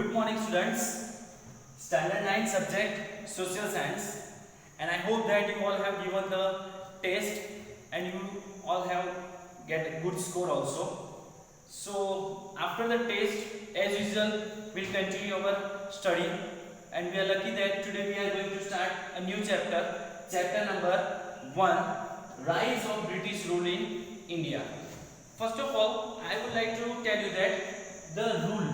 Good morning students, standard 9 subject social science, and I hope that you all have given the test and you all have get a good score also. So after the test, as usual, we'll continue our study, and we are lucky that today we are going to start a new chapter number 1, Rise of British Rule in India. First of all, I would like to tell you that the rule,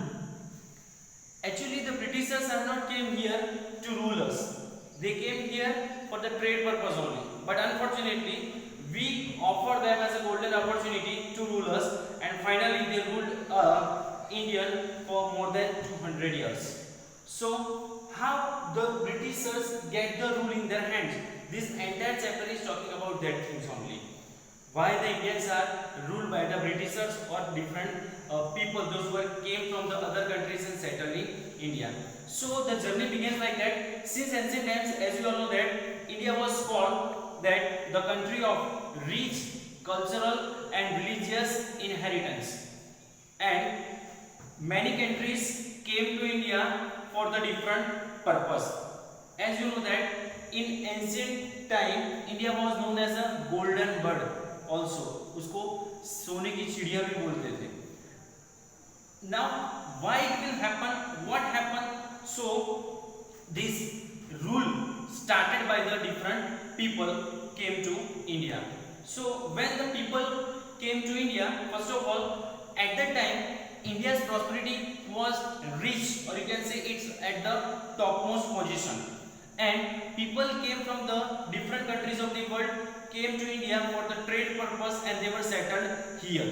actually the Britishers have not came here to rule us. They came here for the trade purpose only. But unfortunately, we offer them as a golden opportunity to rule us, and finally they ruled India for more than 200 years. So how the Britishers get the rule in their hands? This entire chapter is talking about that things only. Why the Indians are ruled by the Britishers or different people, those who came from the other countries and settled in India. So the journey begins like that. Since ancient times, as you all know that India was called that the country of rich cultural and religious inheritance, and many countries came to India for the different purpose. As you know that in ancient time India was known as a golden bird also, उसको सोने की चिड़िया भी बोलते थे. Now why it will happen, what happened? So this rule started by the different people came to India. So when the people came to India, first of all, at that time India's prosperity was rich, or you can say it's at the topmost position, and people came from the different countries of the world came to India for the trade purpose, and they were settled here.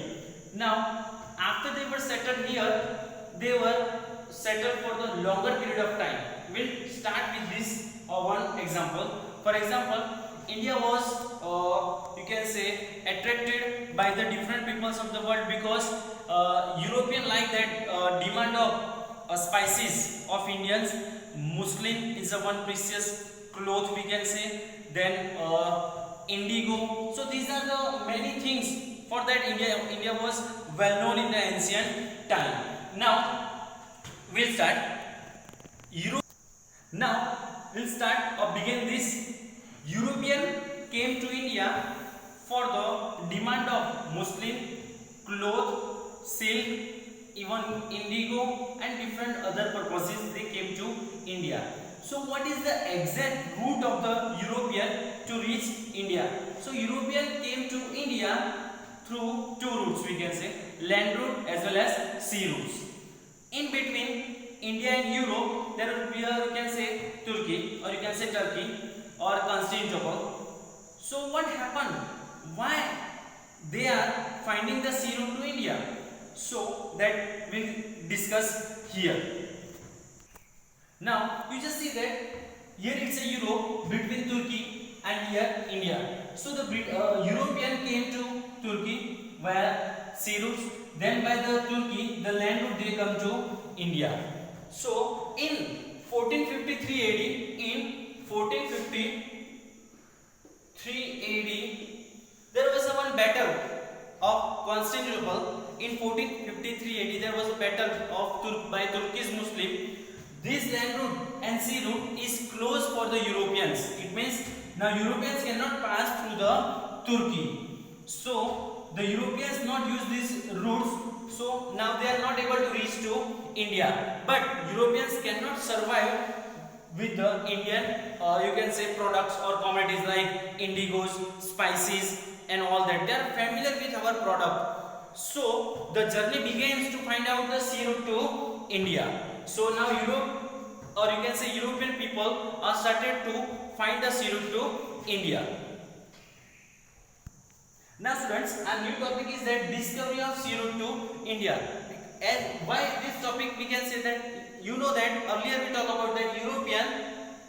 Now after they were settled here, they were settled for the longer period of time. We'll start with this one example. For example, India was you can say attracted by the different peoples of the world because European like that demand of spices of Indians. Muslin is the one precious cloth we can say, then indigo. So these are the many things. For that India was well known in the ancient time. Now we'll start begin this. European came to India for the demand of muslin, cloth, silk, even indigo and different other purposes they came to India. So what is the exact route of the European to reach India? So European came to India through two routes we can say, land route as well as sea routes. In between India and Europe there will be a, you can say, Turkey, or you can say Turkey or Constantinople. So what happened? Why they are finding the sea route to India? So that we'll discuss here. Now you just see that here it's a Europe between Turkey and here India. So the European came to Turkey via sea routes, then by the Turkey the land route they come to India. So in 1453 AD, there was a one battle of Constantinople. In 1453 AD there was a battle by Turkish Muslim. This land route and sea route is closed for the Europeans. It means now Europeans cannot pass through the Turkey. So the Europeans not use these routes. So now they are not able to reach to India. But Europeans cannot survive with the Indian you can say products or commodities like indigos, spices and all that. They are familiar with our product. So the journey begins to find out the sea route to India. So now Europe, or you can say European people are started to find the sea route to India. Now students, our new topic is that discovery of sea route to India. And why this topic we can say that, you know that earlier we talked about that European,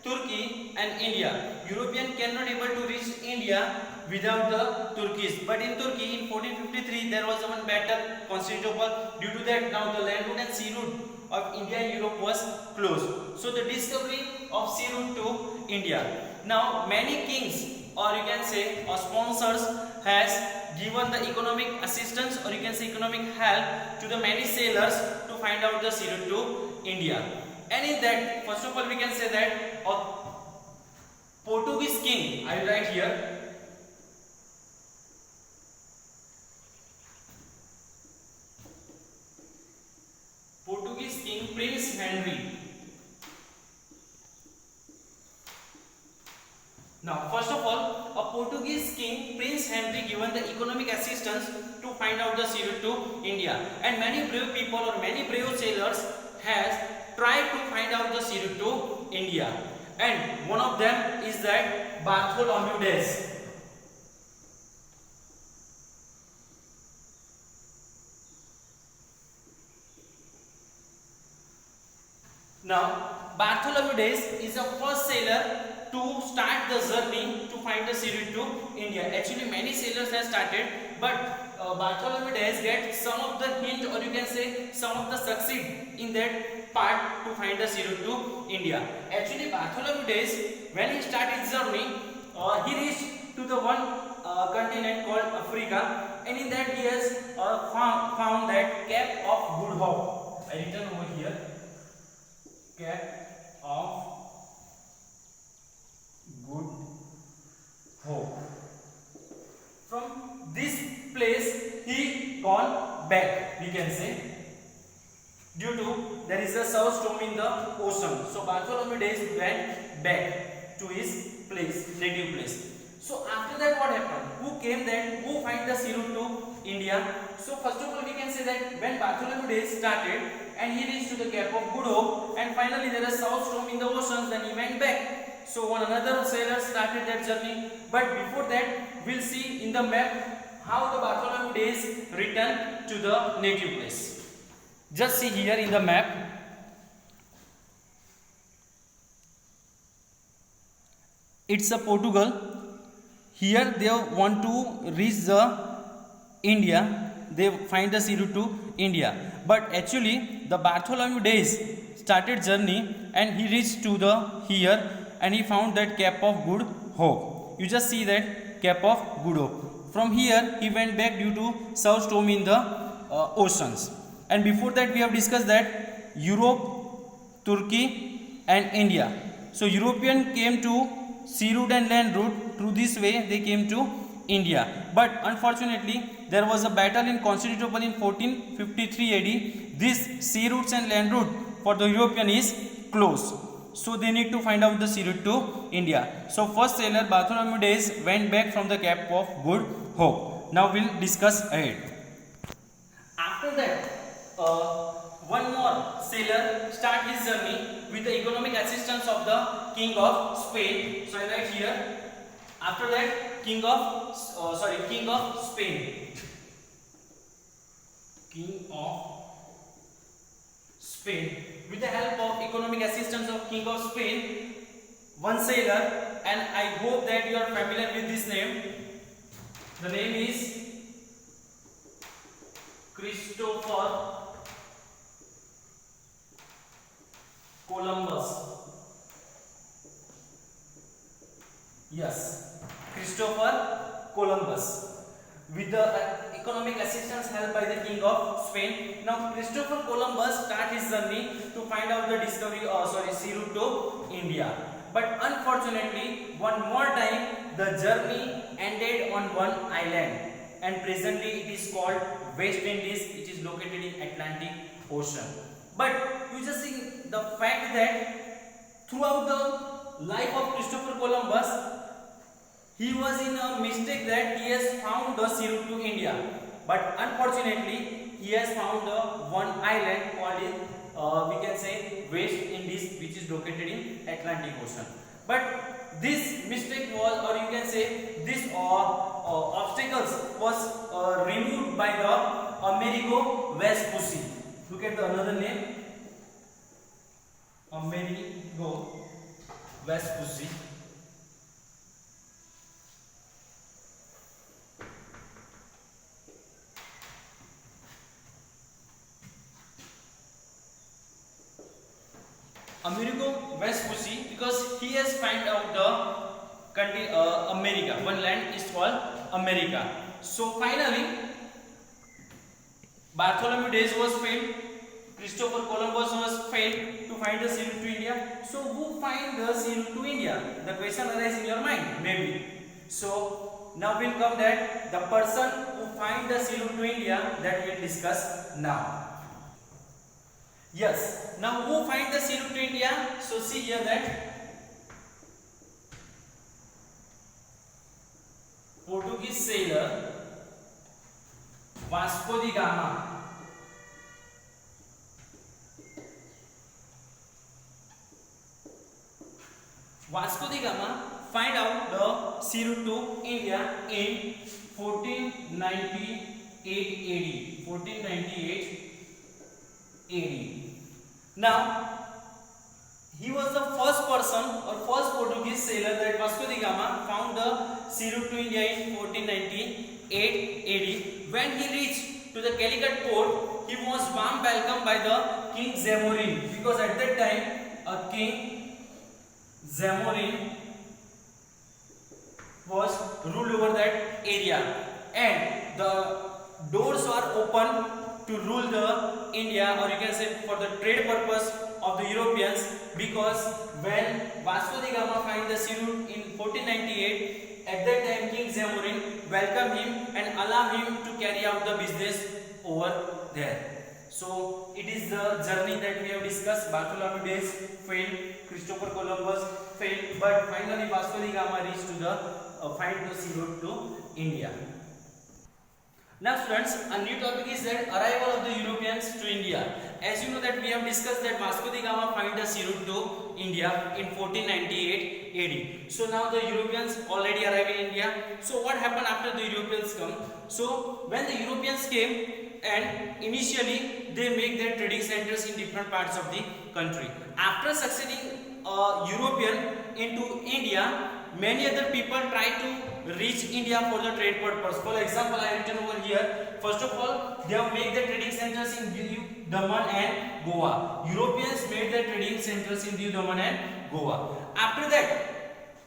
Turkey and India. European cannot able to reach India without the Turkish. But in Turkey in 1453 there was one battle, Constantinople. Due to that now the land route and sea route of India and Europe was closed. So the discovery of sea route to India. Now many kings, or you can say or sponsors has given the economic assistance, or you can say economic help to the many sailors to find out the sea route to India. And in that, first of all, we can say that a Portuguese king, I will write here, Portuguese king Prince Henry. Now, first of all, a Portuguese king Prince Henry given the economic assistance to find out the sea route to India, and many brave people or many brave sailors has tried to find out the sea route to India, and one of them is that Bartholomew Diaz. Now, Bartholomew Diaz is the first sailor to start the journey to find the sea route to India. Actually, many sailors have started, but Bartholomew Diaz gets some of the hint, or you can say some of the succeed in that part to find the sea route to India. Actually, Bartholomew Diaz, when he started his journey, he reached to the one continent called Africa, and in that he has found that Cape of Good Hope. I written over here, Cape of Good Hope. From this place he gone back, we can say, due to there is a south storm in the ocean. So Bartholomew Diaz went back to his place, native place. So after that, what happened? Who came then? Who find the sea route to India? So first of all, we can say that when Bartholomew Diaz started and he reached to the Cape of Good Hope, and finally there is south storm in the oceans, then he went back. So one another sailor started that journey. But before that, we'll see in the map how the Bartholomew Diaz returned to the native place. Just see here in the map. It's a Portugal. Here they want to reach the India. They find the sea route to India. But actually, the Bartholomew Diaz started journey and he reached to the here and he found that Cape of Good Hope. You just see that Cape of Good Hope. From here, he went back due to south storm in the oceans. And before that, we have discussed that Europe, Turkey, and India. So European came to sea route and land route. Through this way, they came to India. But unfortunately, there was a battle in Constantinople in 1453 AD. This sea routes and land route for the European is closed. So they need to find out the sea route to India. So first sailor Bartholomew Diaz went back from the Cape of Good Hope. Now we'll discuss ahead. After that, one more sailor start his journey with the economic assistance of the King of Spain. So I write here. After that, King of Spain. King of Spain. With the help of economic assistance of King of Spain, one sailor, and I hope that you are familiar with this name. The name is Christopher Columbus. Yes, Christopher Columbus. With the economic assistance held by the King of Spain. Now Christopher Columbus start his journey to find out the sea route to India. But unfortunately, one more time the journey ended on one island, and presently it is called West Indies. It is located in Atlantic Ocean. But you just see the fact that throughout the life of Christopher Columbus, he was in a mistake that he has found the sea route to India, but unfortunately he has found one island called we can say West Indies, which is located in Atlantic Ocean. But this mistake was, or you can say this obstacles was removed by the Amerigo Vespucci. Look at the another name, Amerigo Vespucci. Amerigo Vespucci, because he has found out the country America. One land is called America. So finally, Bartholomew Diaz was failed. Christopher Columbus was failed to find the sea route to India. So who find the sea route to India? The question arises in your mind, maybe. So now will come that the person who find the sea route to India, that we'll discuss now. Yes. Now who find the sea route to India? So see here that Portuguese sailor Vasco da Gama. Vasco da Gama find out the sea route to India in 1498 AD. 1498 AD. Now, he was the first person or first Portuguese sailor that Vasco da Gama found the sea route to India in 1498 AD. When he reached to the Calicut port, he was warm welcomed by the King Zamorin, because at that time King Zamorin was ruled over that area, and the doors were open to rule the India, or you can say for the trade purpose of the Europeans, because when Vasco da Gama find the sea route in 1498, at that time King Zamorin welcomed him and allowed him to carry out the business over there. So it is the journey that we have discussed. Bartholomew Dias failed, Christopher Columbus failed, but finally Vasco da Gama reached to the find the sea route to India. Now students, a new topic is that arrival of the Europeans to India. As you know that we have discussed that Vasco da Gama find the sea route to India in 1498 AD. So now the Europeans already arrived in India. So what happened after the Europeans come? So when the Europeans came, and initially they make their trading centers in different parts of the country. After succeeding European into India, many other people try to reach India for the trade purpose. For example, I written over here. First of all, they have made their trading centers in Diu, Daman and Goa. Europeans made their trading centers in Diu, Daman and Goa. After that,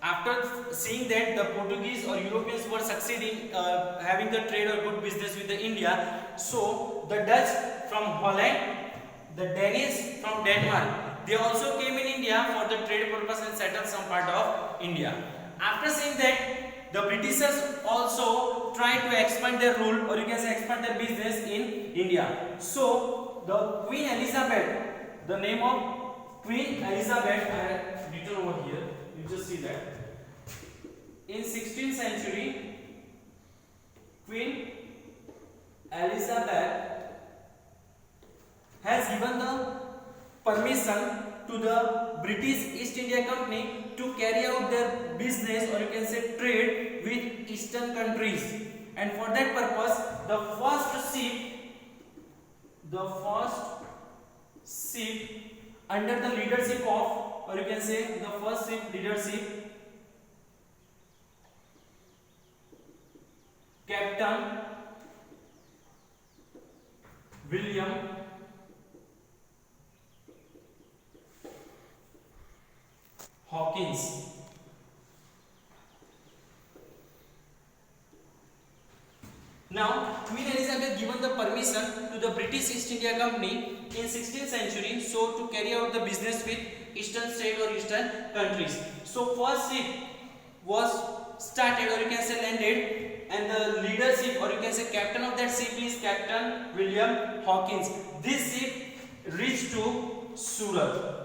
after seeing that the Portuguese or Europeans were succeeding having the trade or good business with the India, so the Dutch from Holland, the Danish from Denmark, they also came in India for the trade purpose and settled some part of India. After seeing that, the Britishers also tried to expand their rule, or you can say expand their business in India. So the Queen Elizabeth, the name of Queen Elizabeth, I have written over here. You just see that. In 16th century, Queen Elizabeth has given the permission to the British East India Company to carry out their business, or you can say trade, with eastern countries. And for that purpose, the first ship under the leadership of, or you can say the first ship leadership, Captain William Hawkins. Now, Queen Elizabeth given the permission to the British East India Company in 16th century, so to carry out the business with eastern state or eastern countries. So first ship was started, or you can say landed, and the leadership, or you can say captain of that ship is Captain William Hawkins. This ship reached to Surat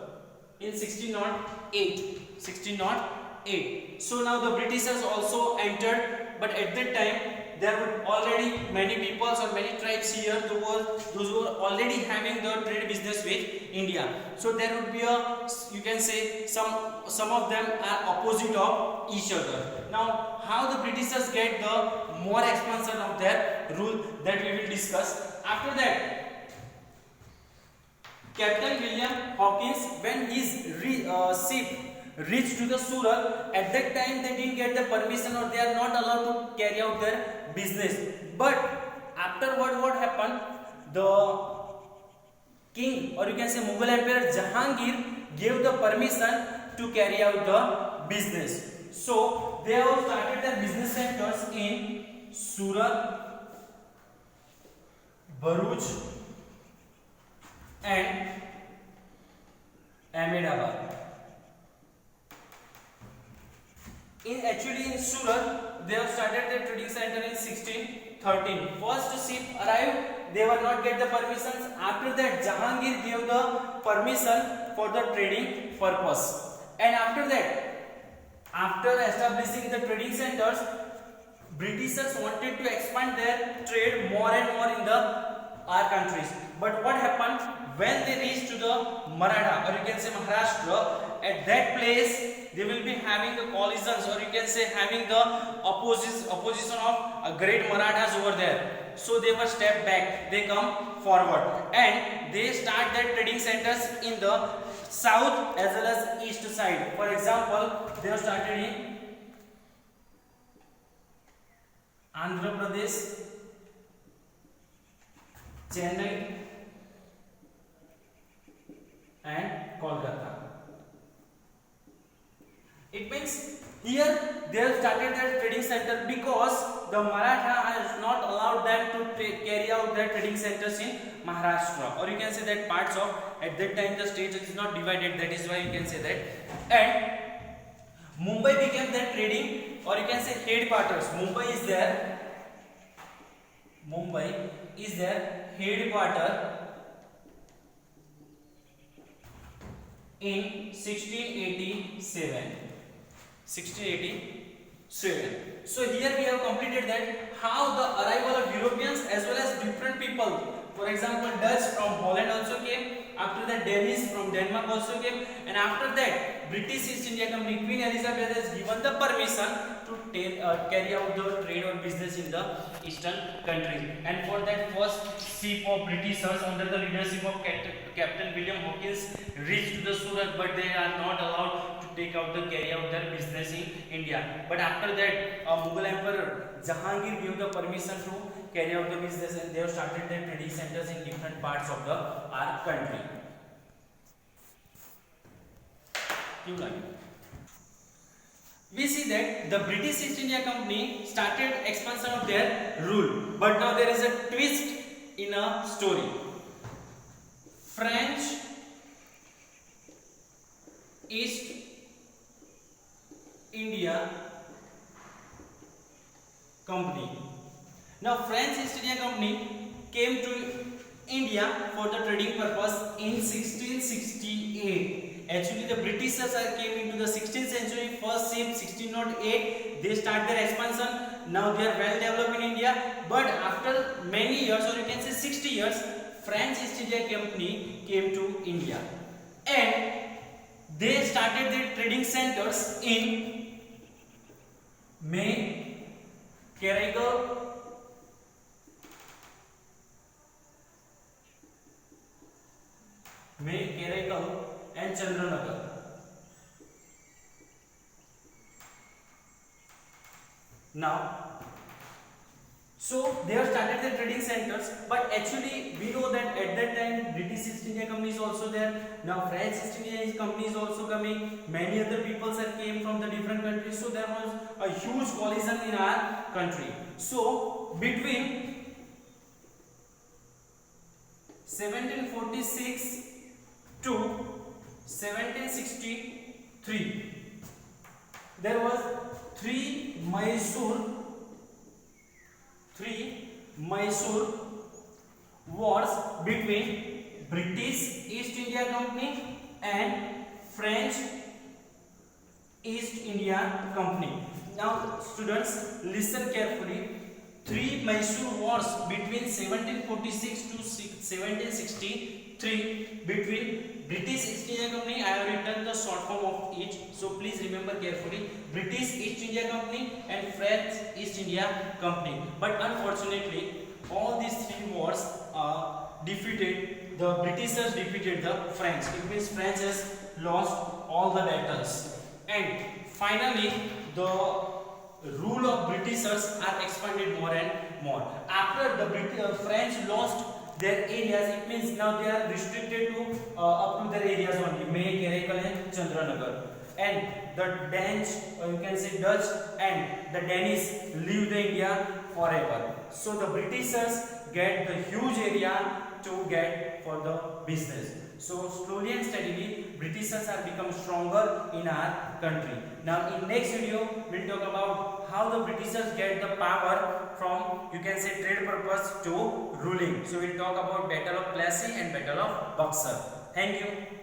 in 1608. So now the Britishers also entered, but at that time there were already many peoples or many tribes here, those who were already having the trade business with India. So there would be a, you can say some of them are opposite of each other. Now how the Britishers get the more expansion of their rule, that we will discuss. After that, Captain William Hawkins, when his ship reached to the Surat, at that time they didn't get the permission, or they are not allowed to carry out their business. But afterward, what happened? The king, or you can say Mughal Emperor Jahangir, gave the permission to carry out the business. So they have started their business centers in Surat, Bharuch, and Ahmedabad. In Surat, they have started their trading center in 1613. First ship arrived, they were not get the permissions. After that, Jahangir gave the permission for the trading purpose. And after that, after establishing the trading centers, Britishers wanted to expand their trade more and more in the our countries. But what happened when they reached to the Maratha, or you can say Maharashtra? At that place, they will be having the collisions, or you can say having the opposition of great Marathas over there. So they were step back, they come forward, and they start their trading centers in the south as well as east side. For example, they have started in Andhra Pradesh, Chennai and Kolkata. It means here they have started their trading center because the Maratha has not allowed them to carry out their trading centers in Maharashtra, or you can say that parts of, at that time the state is not divided, that is why you can say that. And Mumbai became their trading, or you can say headquarters. Mumbai is their headquarter in 1687. So here we have completed that how the arrival of Europeans as well as different people. For example, Dutch from Holland also came. After that, Danish from Denmark also came, and after that, British East India Company, Queen Elizabeth has given the permission to carry out the trade or business in the eastern countries. And for that, first ship of Britishers under the leadership of Captain William Hawkins reached to the Surat, but they are not allowed to carry out their business in India. But after that, Mughal Emperor Jahangir gave the permission to carry out the business, and they have started their trading centers in different parts of our country. We see that the British East India Company started expansion of their rule, but now there is a twist in a story. French East India Company. Now French East India Company came to India for the trading purpose in 1668. Actually, the Britishers came into the 16th century. First ship 1608. They start their expansion. Now they are well developed in India. But after many years, or you can say 60 years, French East India Company came to India, and they started their trading centers in May, Karaikal, and Chandranagar. Now, so they have started their trading centers, but actually we know that at that time British East India Company is also there. Now French East India Company is also coming. Many other peoples that came from the different countries. So there was a huge collision in our country. So between 1746 to 1763, there was three Mysore wars between British East India Company and French East India Company. Now students, listen carefully. Three Mysore wars between 1746 to 1763 between British East India Company. I have written the short form of each, so please remember carefully. British East India Company and French East India Company. But unfortunately, all these three wars defeated, the Britishers defeated the French. It means France has lost all the battles, and finally the rule of Britishers are expanded more and more. After the French lost their areas, it means now they are restricted to up to their areas only, May, Karaikal and Chandranagar. And the Dutch, or you can say Dutch and the Danish leave the India forever. So the Britishers get the huge area to get for the business. So slowly and steadily Britishers are become stronger in our country. Now in next video we'll talk about how the Britishers get the power from, you can say, trade purpose to ruling. So we'll talk about Battle of Plassey and Battle of Buxar. Thank you.